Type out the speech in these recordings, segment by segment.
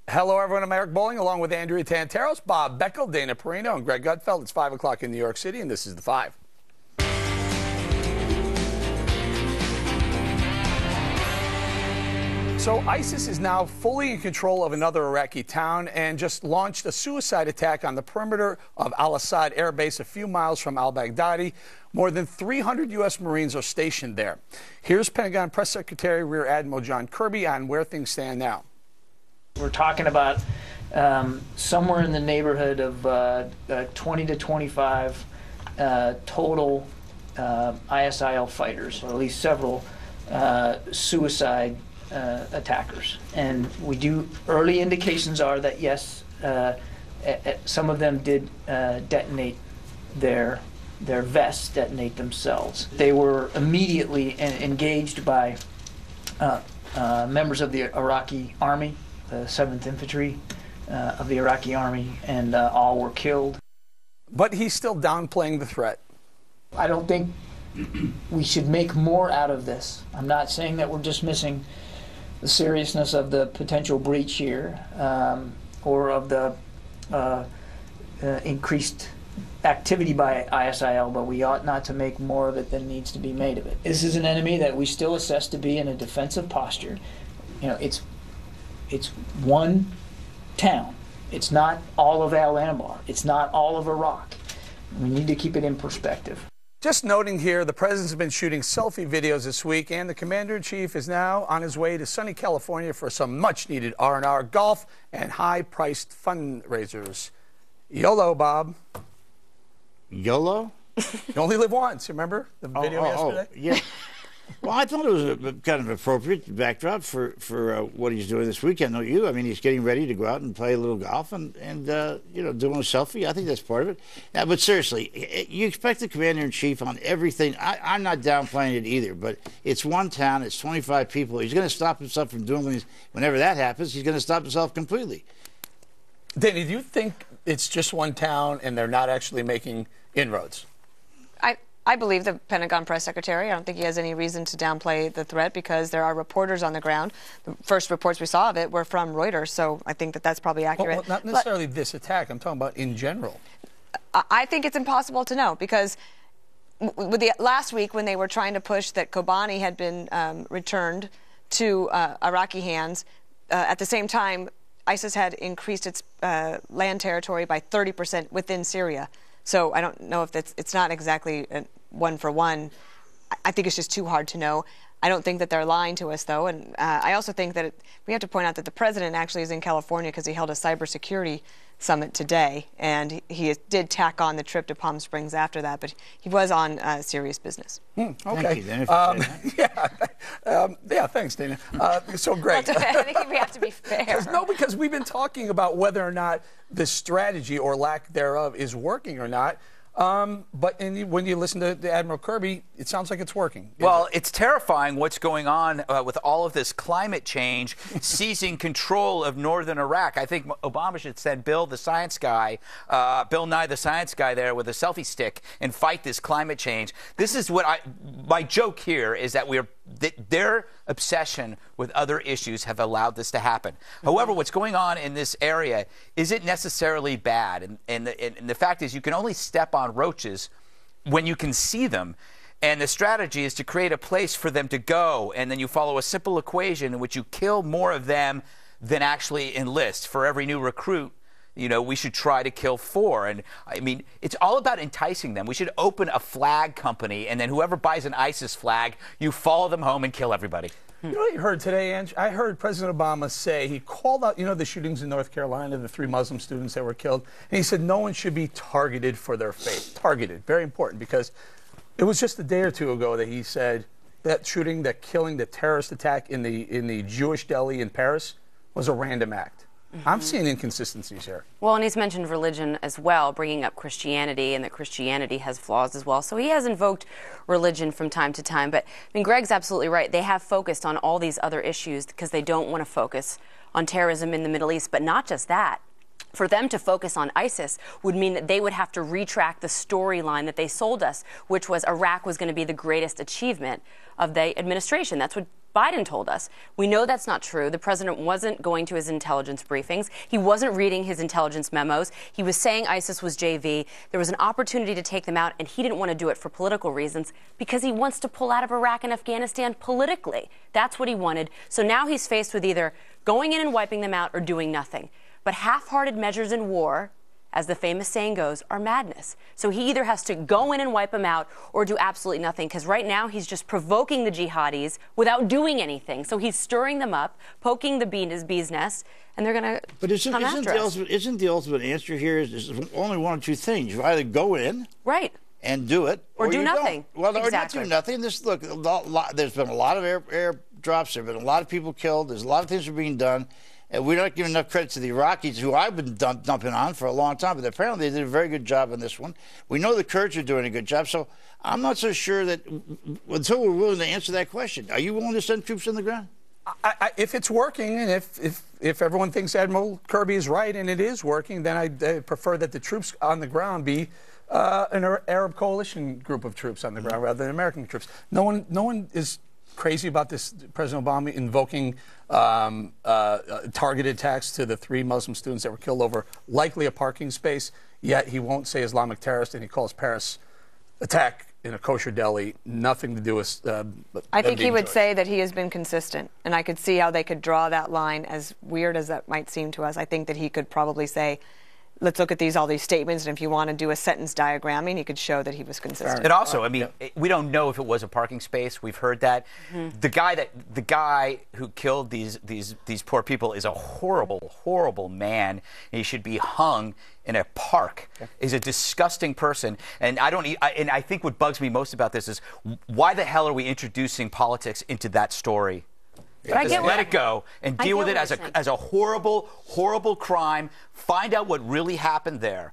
Hello, everyone. I'm Eric Bowling, along with Andrea Tantaros, Bob Beckel, Dana Perino, and Greg Gutfeld. It's 5 o'clock in New York City, and this is The Five. So ISIS is now fully in control of another Iraqi town and just launched a suicide attack on the perimeter of al-Assad Air Base a few miles from al-Baghdadi. More than 300 U.S. Marines are stationed there. Here's Pentagon Press Secretary Rear Admiral John Kirby on where things stand now. We're talking about somewhere in the neighborhood of 20 to 25 total ISIL fighters, or at least several suicide attackers. And we do, early indications are that yes, some of them did detonate their vests, detonate themselves. They were immediately engaged by members of the Iraqi army, the 7th Infantry of the Iraqi army, and all were killed. But he's still downplaying the threat. I don't think we should make more out of this. I'm not saying that we're dismissing the seriousness of the potential breach here, or of the increased activity by ISIL, but we ought not to make more of it than needs to be made of it. This is an enemy that we still assess to be in a defensive posture. You know, it's one town. It's not all of Al-Anbar. It's not all of Iraq. We need to keep it in perspective. Just noting here, the president's been shooting selfie videos this week, and the commander-in-chief is now on his way to sunny California for some much-needed R&R golf and high-priced fundraisers. YOLO, Bob. YOLO? You only live once, remember the video yesterday? Yeah. Well, I thought it was a kind of appropriate backdrop for what he's doing this weekend, don't you? I mean, he's getting ready to go out and play a little golf and you know, doing a selfie. I think that's part of it. Yeah, but seriously, you expect the commander-in-chief on everything. I'm not downplaying it either, but it's one town, it's 25 people. He's going to stop himself from doing things. Whenever that happens, he's going to stop himself completely. Danny, do you think it's just one town and they're not actually making inroads? I believe the Pentagon press secretary. I don't think he has any reason to downplay the threat because there are reporters on the ground. The first reports we saw of it were from Reuters, so I think that that's probably accurate. Well, not necessarily this attack. I'm talking about in general. I think it's impossible to know because with last week when they were trying to push that Kobani had been returned to Iraqi hands, at the same time, ISIS had increased its land territory by 30% within Syria. So I don't know if it's not exactly one for one. I think it's just too hard to know. I don't think that they're lying to us, though. And I also think that we have to point out that the president actually is in California because he held a cybersecurity summit today. And he did tack on the trip to Palm Springs after that. But he was on serious business. Okay. Thank you, Dana, yeah, thanks, Dana. So great. Well, I think we have to be fair. Because we've been talking about whether or not this strategy or lack thereof is working or not. But when you listen to Admiral Kirby, it sounds like it's working. Well, it's terrifying what's going on with all of this climate change seizing control of northern Iraq. I think Obama should send Bill the science guy, Bill Nye the science guy there with a selfie stick and fight this climate change. This is what my joke here is that their obsession with other issues have allowed this to happen. However, what's going on in this area isn't necessarily bad. And the fact is you can only step on roaches when you can see them. And the strategy is to create a place for them to go. And then you follow a simple equation in which you kill more of them than actually enlist. For every new recruit, you know, we should try to kill 4. And I mean, it's all about enticing them. We should open a flag company, and then whoever buys an ISIS flag, you follow them home and kill everybody. You know what you heard today, Ange? I heard President Obama say, he called out, you know, the shootings in North Carolina, the 3 Muslim students that were killed, and he said no one should be targeted for their faith. Targeted, very important, because it was just a day or two ago that he said that shooting, that killing, the terrorist attack in the Jewish deli in Paris was a random act. I'm seeing inconsistencies here. Well, and he's mentioned religion as well, bringing up Christianity, and that Christianity has flaws as well. So he has invoked religion from time to time. But, I mean, Greg's absolutely right. They have focused on all these other issues because they don't want to focus on terrorism in the Middle East. But not just that. For them to focus on ISIS would mean that they would have to retract the storyline that they sold us, which was Iraq was going to be the greatest achievement of the administration. That's what Biden told us. We know that's not true. The president wasn't going to his intelligence briefings. He wasn't reading his intelligence memos. He was saying ISIS was JV. There was an opportunity to take them out, and he didn't want to do it for political reasons because he wants to pull out of Iraq and Afghanistan politically. That's what he wanted. So now he's faced with either going in and wiping them out or doing nothing. But half-hearted measures in war, as the famous saying goes, are madness. So he either has to go in and wipe them out or do absolutely nothing, because right now he's just provoking the jihadis without doing anything. So he's stirring them up, poking the bee in his bee's nest, and they're going to come after us. Isn't the ultimate answer here is only one or two things. You either go in and do it, or do nothing. Well, exactly. Or not do nothing. Look, there's been a lot of air drops. There have been a lot of people killed. There's a lot of things that are being done. And we're not giving enough credit to the Iraqis, who I've been dumping on for a long time, but apparently they did a very good job on this one. We know the Kurds are doing a good job, so I'm not so sure that until we're willing to answer that question, are you willing to send troops on the ground? If it's working, and if everyone thinks Admiral Kirby is right and it is working, then I prefer that the troops on the ground be an Arab coalition group of troops on the ground rather than American troops. No one is crazy about this, President Obama invoking targeted attacks to the 3 Muslim students that were killed over likely a parking space, yet he won't say Islamic terrorist, and he calls Paris attack in a kosher deli nothing to do with I think he would say that he has been consistent, and I could see how they could draw that line, as weird as that might seem to us. I think that he could probably say, let's look at all these statements, and if you want to do a sentence diagramming, he could show that he was consistent. And also, I mean, we don't know if it was a parking space. We've heard that. The guy who killed these poor people is a horrible, horrible man. He should be hung in a park. He's a disgusting person. And I think what bugs me most about this is, why the hell are we introducing politics into that story? But I get let it go and deal with it as a horrible, horrible crime. Find out what really happened there,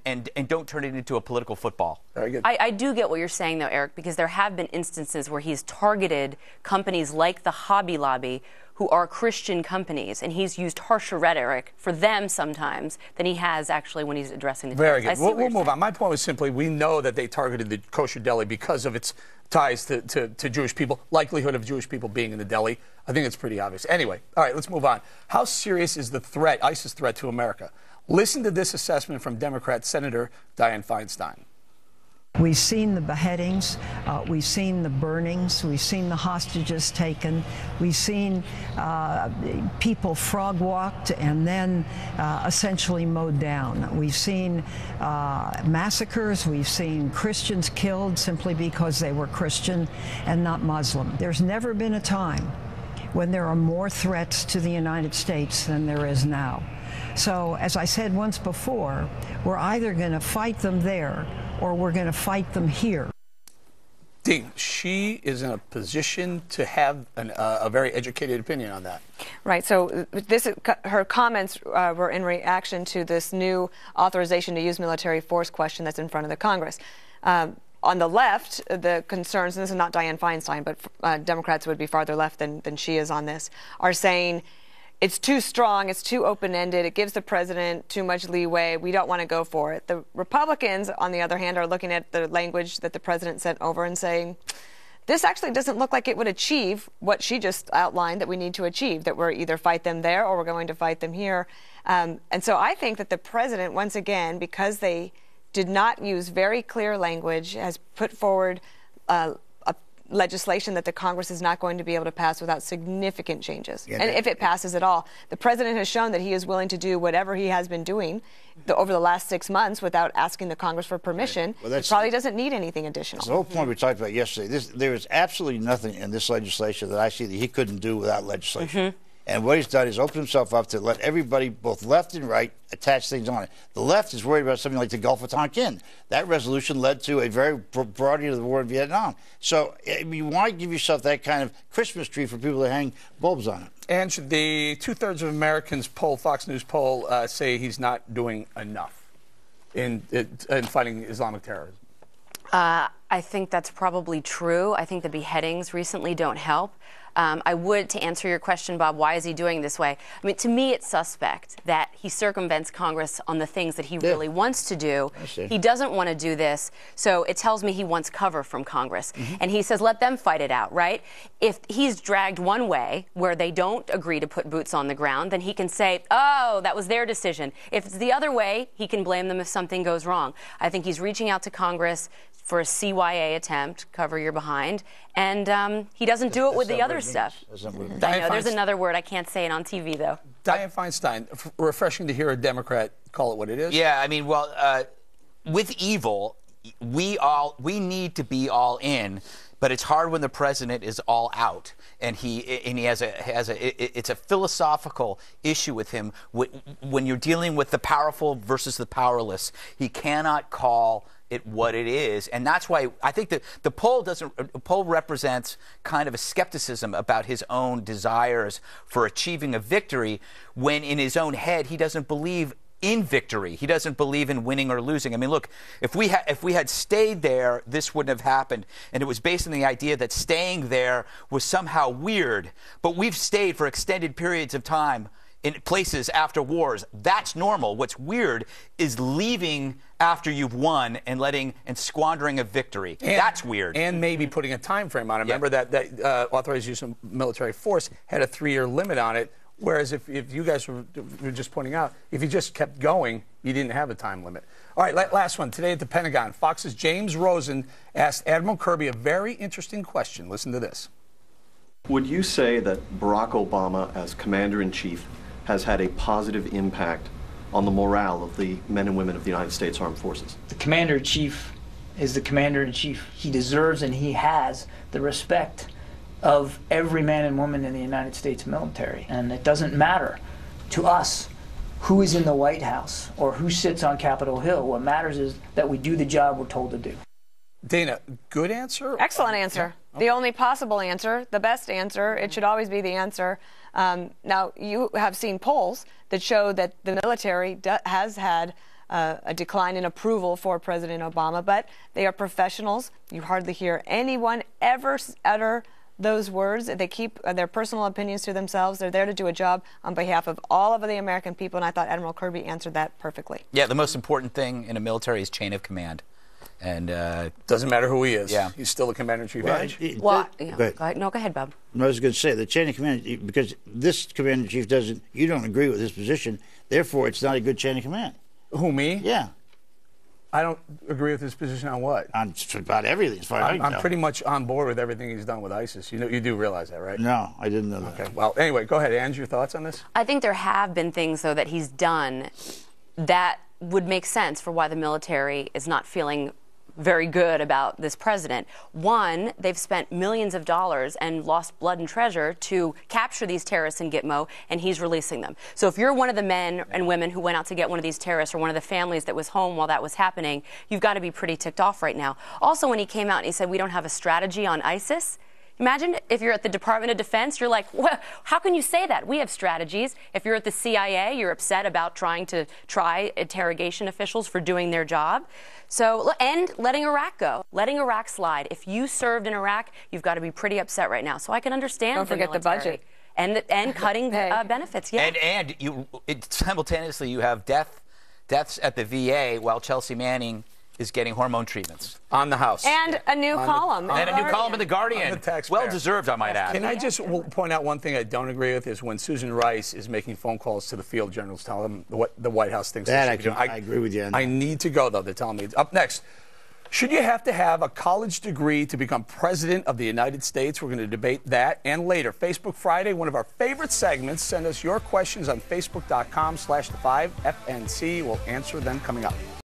and don't turn it into a political football. Very good. I do get what you're saying, though, Eric, because there have been instances where he's targeted companies like the Hobby Lobby, who are Christian companies, and he's used harsher rhetoric for them sometimes than he has actually when he's addressing the Very good. We'll move on. My point was simply, we know that they targeted the kosher deli because of its ties to Jewish people, likelihood of Jewish people being in the deli. I think it's pretty obvious. Anyway, all right, let's move on. How serious is the threat, ISIS threat to America? Listen to this assessment from Democrat Senator Dianne Feinstein. We've seen the beheadings, we've seen the burnings, we've seen the hostages taken, we've seen people frog-walked and then essentially mowed down. We've seen massacres, we've seen Christians killed simply because they were Christian and not Muslim. There's never been a time when there are more threats to the United States than there is now. So, as I said once before, we're either going to fight them there or we're going to fight them here. Dean, she is in a position to have a very educated opinion on that. Right. So her comments were in reaction to this new authorization to use military force question that's in front of the Congress. On the left, the concerns, and this is not Dianne Feinstein, but Democrats would be farther left than she is on this, are saying it's too strong, it's too open-ended, it gives the president too much leeway, we don't want to go for it. The Republicans, on the other hand, are looking at the language that the president sent over and saying, this actually doesn't look like it would achieve what she just outlined that we need to achieve, that we're either fight them there or we're going to fight them here. And so I think that the president, once again, because they did not use very clear language, has put forward legislation that the Congress is not going to be able to pass without significant changes. Yeah, and if it passes at all, the president has shown that he is willing to do whatever he has been doing over the last 6 months without asking the Congress for permission. Right. Well, he probably doesn't need anything additional. The whole point we talked about yesterday, there is absolutely nothing in this legislation that I see that he couldn't do without legislation. And what he's done is open himself up to let everybody, both left and right, attach things on it. The left is worried about something like the Gulf of Tonkin. That resolution led to a very broad end of the war in Vietnam. So you want to give yourself that kind of Christmas tree for people to hang bulbs on it. And the 2/3 of Americans poll, Fox News poll, say he's not doing enough in fighting Islamic terrorism. I think that's probably true. I think the beheadings recently don't help. I would, to answer your question, Bob, why is he doing this way? I mean, to me, it's suspect that he circumvents Congress on the things that he really wants to do. He doesn't want to do this, so it tells me he wants cover from Congress. And he says, let them fight it out, right? If he's dragged one way where they don't agree to put boots on the ground, then he can say, oh, that was their decision. If it's the other way, he can blame them if something goes wrong. I think he's reaching out to Congress for a CYA attempt, cover your behind, and he doesn't do it with the other stuff. I know, there's another word. I can't say it on TV, though. Dianne Feinstein, refreshing to hear a Democrat call it what it is. Yeah, I mean, well, with evil, we need to be all in, but it's hard when the president is all out, and he has it's a philosophical issue with him when you're dealing with the powerful versus the powerless. He cannot call it what it is, and that's why I think that the poll represents kind of a skepticism about his own desires for achieving a victory, when in his own head he doesn't believe in victory. He doesn't believe in winning or losing. I mean, look, if we had stayed there, this wouldn't have happened, and it was based on the idea that staying there was somehow weird. But we've stayed for extended periods of time in places after wars. That's normal. What's weird is leaving after you've won and squandering a victory. That's weird. And maybe putting a time frame on it. Remember that authorized use of military force had a 3-year limit on it, whereas if you guys were just pointing out, if you just kept going, you didn't have a time limit. All right, last one. Today at the Pentagon, Fox's James Rosen asked Admiral Kirby a very interesting question. Listen to this. Would you say that Barack Obama, as Commander-in-Chief, has had a positive impact on the morale of the men and women of the United States Armed Forces? The Commander-in-Chief is the Commander-in-Chief. He deserves and he has the respect of every man and woman in the United States military. And it doesn't matter to us who is in the White House or who sits on Capitol Hill. What matters is that we do the job we're told to do. Dana, good answer? Excellent answer. Yeah. Okay. The only possible answer, the best answer. It should always be the answer. Now, you have seen polls that show that the military has had a decline in approval for President Obama, but they are professionals. You hardly hear anyone ever utter those words. They keep their personal opinions to themselves. They're there to do a job on behalf of all of the American people, and I thought Admiral Kirby answered that perfectly. Yeah, the most important thing in a military is chain of command. And doesn't matter who he is. Yeah. He's still the Commander-in-Chief. Well, go ahead. No, go ahead, Bob. I was going to say, the chain of command, because this Commander-in-Chief doesn't, you don't agree with his position, therefore it's not a good chain of command. Who, me? Yeah. I don't agree with his position on what? On about everything, as far as I can I'm tell. pretty much on board with everything he's done with ISIS. You do realize that, right? No, I didn't know that. Okay. Well, anyway, go ahead. Ange, your thoughts on this? I think there have been things, though, that he's done that would make sense for why the military is not feeling very good about this president. One, they've spent millions of dollars and lost blood and treasure to capture these terrorists in Gitmo, and he's releasing them. So if you're one of the men and women who went out to get one of these terrorists, or one of the families that was home while that was happening, you've got to be pretty ticked off right now. Also, when he came out and he said, we don't have a strategy on ISIS, imagine if you're at the Department of Defense, you're like, well, how can you say that? We have strategies. If you're at the CIA, you're upset about trying to try interrogation officials for doing their job. So, and letting Iraq go, letting Iraq slide. If you served in Iraq, you've got to be pretty upset right now. So I can understand. Don't forget the budget. And cutting benefits. Yeah. And simultaneously you have deaths at the VA while Chelsea Manning is getting hormone treatments on the House. And a new column. And a new column in The Guardian. Well deserved, I might add. Can I just point out one thing I don't agree with is when Susan Rice is making phone calls to the field generals, telling them what the White House thinks. I agree with you. I need to go, though. They're telling me. Up next, should you have to have a college degree to become president of the United States? We're going to debate that. And later, Facebook Friday, one of our favorite segments. Send us your questions on Facebook.com/the5FNC. We'll answer them coming up.